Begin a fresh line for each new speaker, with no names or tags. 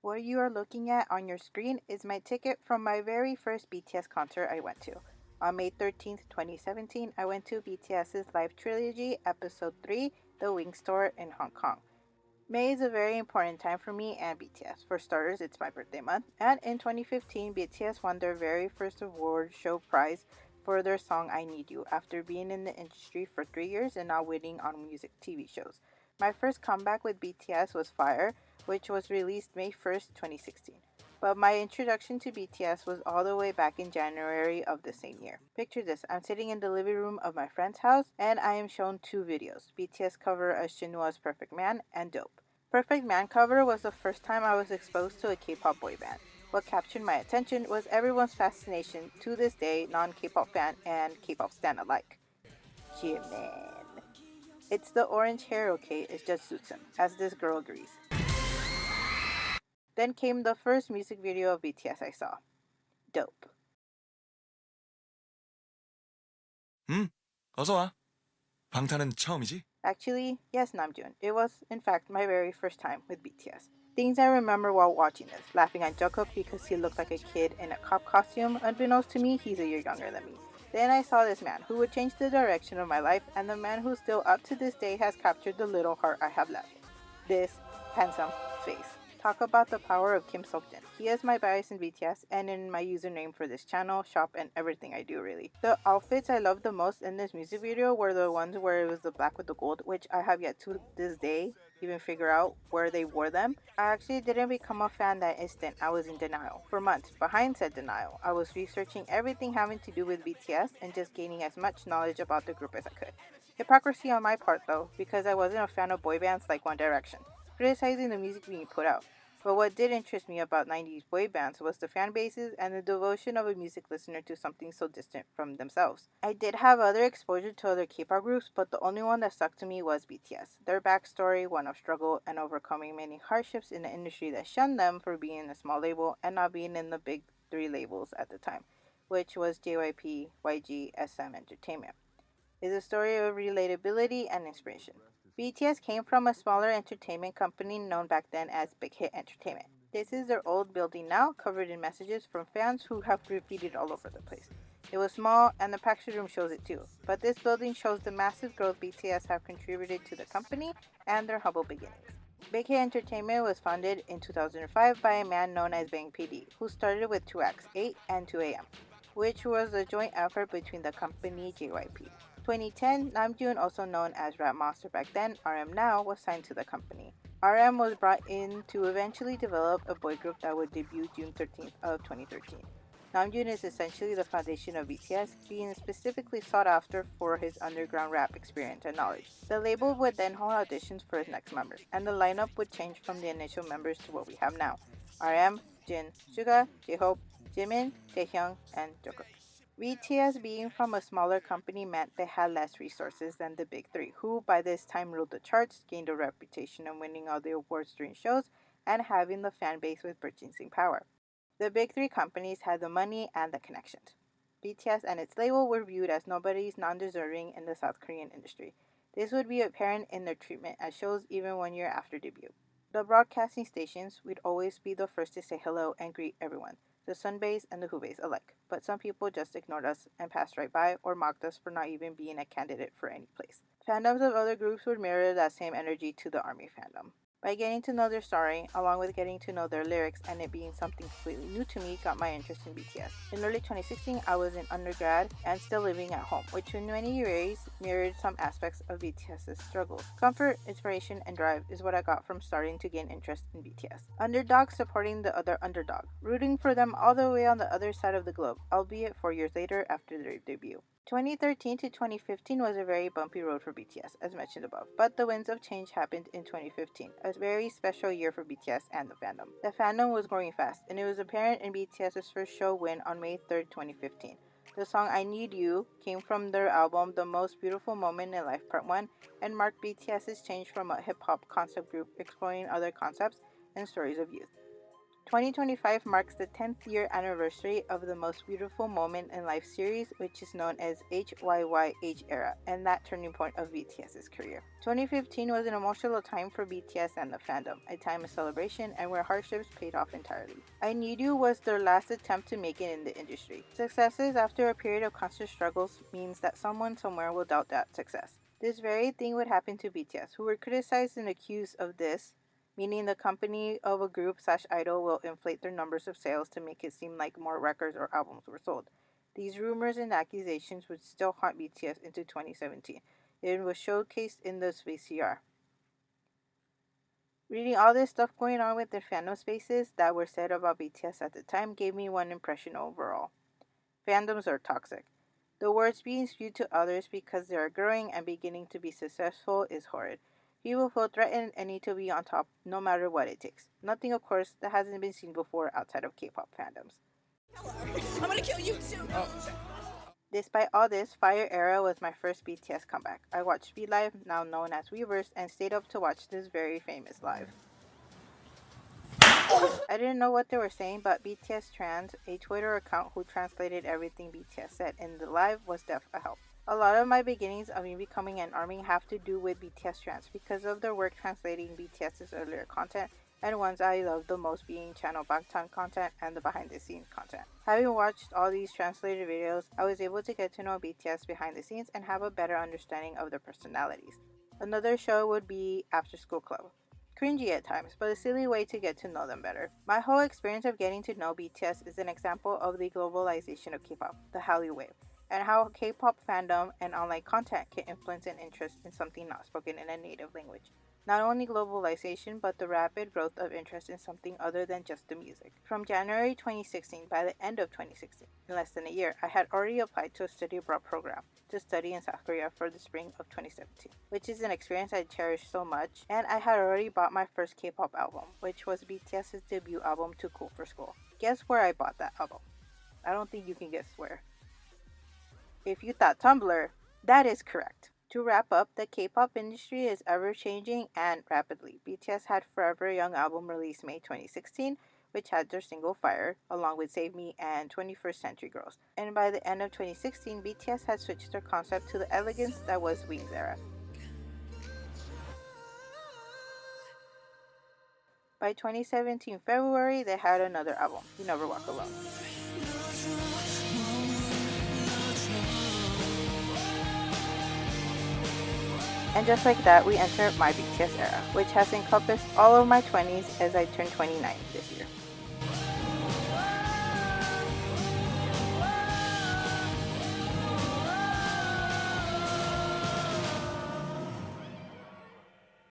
What you are looking at on your screen is my ticket from my very first BTS concert I went to. On May 13th, 2017, I went to BTS's Live Trilogy, Episode 3, The Wings Tour in Hong Kong. May is a very important time for me and BTS. For starters, it's my birthday month, and in 2015, BTS won their very first award show prize for their song I Need You after being in the industry for 3 years and now winning on music TV shows. My first comeback with BTS was Fire, which was released May 1st, 2016. But my introduction to BTS was all the way back in January of the same year. Picture this, I'm sitting in the living room of my friend's house and I am shown two videos, BTS cover of Shinhwa's Perfect Man and Dope. Perfect Man cover was the first time I was exposed to a K-pop boy band. What captured my attention was everyone's fascination, to this day, non-K-pop fan and K-pop stan alike. Jimin. It's the orange hair, okay, it just suits him, as this girl agrees. Then came the first music video of BTS I saw. Dope.
어서 와. 방탄은 처음이지?
Actually, yes, Namjoon. It was, in fact, my very first time with BTS. Things I remember while watching this: laughing at Jungkook because he looked like a kid in a cop costume. Unbeknownst to me, he's a year younger than me. Then I saw this man who would change the direction of my life, and the man who still up to this day has captured the little heart I have left. This handsome face. Talk about the power of Kim Seokjin. He is my bias in BTS and in my username for this channel, shop, and everything I do really. The outfits I loved the most in this music video were the ones where it was the black with the gold, which I have yet to this day even figure out where they wore them. I actually didn't become a fan that instant. I was in denial. For months, behind said denial, I was researching everything having to do with BTS and just gaining as much knowledge about the group as I could. Hypocrisy on my part though, because I wasn't a fan of boy bands like One Direction, criticizing the music being put out. But what did interest me about 90s boy bands was the fan bases and the devotion of a music listener to something so distant from themselves. I did have other exposure to other K-pop groups, but the only one that stuck to me was BTS. Their backstory, one of struggle and overcoming many hardships in the industry that shunned them for being in a small label and not being in the big three labels at the time, which was JYP, YG, SM Entertainment, is a story of relatability and inspiration. BTS came from a smaller entertainment company known back then as Big Hit Entertainment. This is their old building now, covered in messages from fans who have graffitied all over the place. It was small, and the package room shows it too, but this building shows the massive growth BTS have contributed to the company and their humble beginnings. Big Hit Entertainment was founded in 2005 by a man known as Bang PD, who started with 2X, 8 and 2AM, which was a joint effort between the company JYP. 2010, Namjoon, also known as Rap Monster back then, RM now, was signed to the company. RM was brought in to eventually develop a boy group that would debut June 13th of 2013. Namjoon is essentially the foundation of BTS, being specifically sought after for his underground rap experience and knowledge. The label would then hold auditions for his next members, and the lineup would change from the initial members to what we have now: RM, Jin, Suga, J-Hope, Jimin, Taehyung, and Jungkook. BTS being from a smaller company meant they had less resources than the big three, who by this time ruled the charts, gained a reputation of winning all the awards during shows, and having the fan base with purchasing power. The big three companies had the money and the connections. BTS and its label were viewed as nobody's non-deserving in the South Korean industry. This would be apparent in their treatment at shows even 1 year after debut. The broadcasting stations would always be the first to say hello and greet everyone, the Sunbays and the Hubays alike, but some people just ignored us and passed right by or mocked us for not even being a candidate for any place. Fandoms of other groups would mirror that same energy to the ARMY fandom. By getting to know their story, along with getting to know their lyrics and it being something completely new to me, got my interest in BTS. In early 2016, I was in undergrad and still living at home, which in many ways mirrored some aspects of BTS's struggles. Comfort, inspiration, and drive is what I got from starting to gain interest in BTS. Underdogs supporting the other underdog, rooting for them all the way on the other side of the globe, albeit 4 years later after their debut. 2013 to 2015 was a very bumpy road for BTS, as mentioned above, but the winds of change happened in 2015, a very special year for BTS and the fandom. The fandom was growing fast, and it was apparent in BTS's first show win on May 3rd, 2015. The song I Need You came from their album The Most Beautiful Moment in Life Part 1 and marked BTS's change from a hip-hop concept group exploring other concepts and stories of youth. 2025 marks the 10th year anniversary of the Most Beautiful Moment in Life series, which is known as HYYH era, and that turning point of BTS's career. 2015 was an emotional time for BTS and the fandom, a time of celebration and where hardships paid off entirely. I Need You was their last attempt to make it in the industry. Successes after a period of constant struggles means that someone somewhere will doubt that success. This very thing would happen to BTS, who were criticized and accused of this, meaning the company of a group/idol will inflate their numbers of sales to make it seem like more records or albums were sold. These rumors and accusations would still haunt BTS into 2017. It was showcased in this VCR. Reading all this stuff going on with the fandom spaces that were said about BTS at the time gave me one impression overall. Fandoms are toxic. The words being spewed to others because they are growing and beginning to be successful is horrid. People feel threatened and need to be on top no matter what it takes. Nothing, of course, that hasn't been seen before outside of K-pop fandoms. I'm gonna kill you too! Despite all this, Fire Era was my first BTS comeback. I watched V Live, now known as Weverse, and stayed up to watch this very famous live. I didn't know what they were saying, but BTS Trans, a Twitter account who translated everything BTS said in the live, was a help. A lot of my beginnings of me becoming an ARMY have to do with BTS Trans because of their work translating BTS's earlier content, and ones I love the most being channel Bangtan content and the behind the scenes content. Having watched all these translated videos, I was able to get to know BTS behind the scenes and have a better understanding of their personalities. Another show would be After School Club. Cringy at times, but a silly way to get to know them better. My whole experience of getting to know BTS is an example of the globalization of K-pop, the Hallyu wave, and how K-pop fandom and online content can influence an interest in something not spoken in a native language. Not only globalization, but the rapid growth of interest in something other than just the music. From January 2016, by the end of 2016, in less than a year, I had already applied to a study abroad program to study in South Korea for the spring of 2017, which is an experience I cherish so much, and I had already bought my first K-pop album, which was BTS's debut album, Too Cool for School. Guess where I bought that album? I don't think you can guess where. If you thought Tumblr, that is correct. To wrap up, the K-pop industry is ever-changing and rapidly. BTS had Forever Young album released May 2016, which had their single Fire, along with Save Me and 21st Century Girls. And by the end of 2016, BTS had switched their concept to the elegance that was Wings era. By 2017 February, they had another album, You Never Walk Alone. And just like that, we enter my BTS era, which has encompassed all of my 20s as I turn 29 this year.